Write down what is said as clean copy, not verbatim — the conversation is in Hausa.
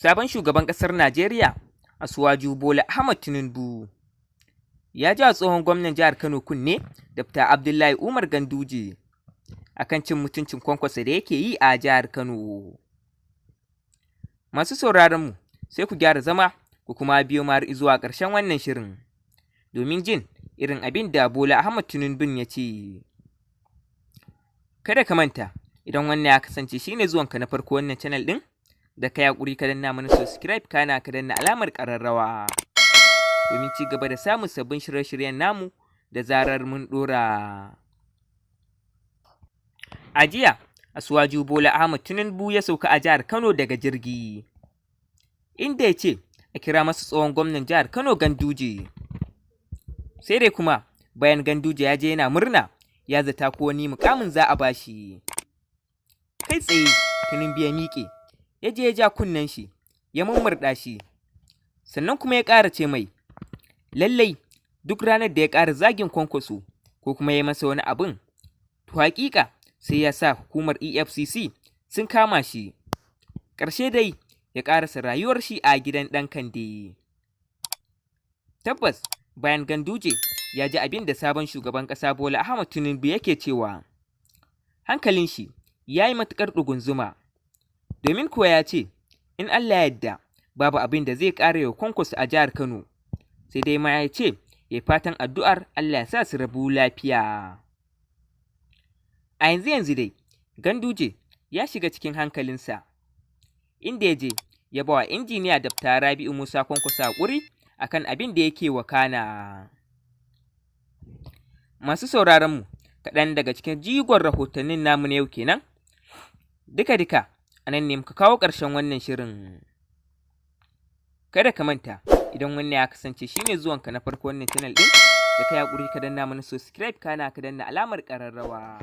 Sabon shugaban ƙasar Najeriya, Asuwaju Bola Ahmad Tinubu, ya ja tsohon gwamnan jihar Kano kunne, Dr. Abdullahi Umar Ganduje, akan cin mutuncin Kwankwaso da yake yi a jihar Kano. Masu sauraronmu, sai ku gyara zama ku kuma biyo mu zuwa ƙarshen wannan shirin, domin jin irin abin da Bola Ahmad Tinubu ya ce. Kada ka manta, idan wannan ya kasance shine zuwanka na farko wannan channel ɗin, da ka yaƙuri ka danna mana subscribe kana ka danna alamar ƙararrawa domin ci gaba da samun sabbin shirye-shiryen namu da zarar mun ɗora. A jiya, Asuwaju Bola Ahmad Tinubu ya sauka a jihar Kano daga jirgi, inda ya ce a kira masa tsohon gwamnan jihar Kano Ganduje. Sai dai kuma bayan Ganduje ya je yana murna, ya zata ko wani mukamin za a bashi. Kai tsaye Tinubu ya miƙe, ya je ya ja kunnen shi, ya mummurɗa shi, sannan kuma ya ƙara ce mai, lallai duk ranar da ya ƙara zagin Kwankwaso ko kuma ya masa wani abin, to haƙiƙa sai ya sa hukumar EFCC sun kama shi. Ƙarshe dai ya ƙarasa rayuwar shi a gidan ɗan kande. Tabbas bayan Ganduje ya ji abin da sabon shugaban ƙasa Bola Ahmad Tinubu yake cewa, hankalin shi ya yi matuƙar ɗugunzuma, domin kuwa ya ce in Allah ya yarda babu abin da zai ƙara wa Kwankwaso a jihar Kano, sai dai ma ya ce ya fatan addu'ar Allah ya sa su rabu lafiya. A yanzu dai Ganduje ya shiga cikin hankalinsa, inda ya je ya ba wa injiniya Dr. Rabi'u Musa Kwankwaso haƙuri akan abin da yake wakana. Masu sauraronmu, kaɗan daga cikin jigon rahotannin namu na yau kenan. Duka a nan ne muka kawo ƙarshen wannan shirin. Kada ka manta, idan wannan ya kasance shine zuwanka na farko wannan channel ɗin, da ka yaƙuri ka danna mana subscribe kana ka danna alamar ƙararrawa.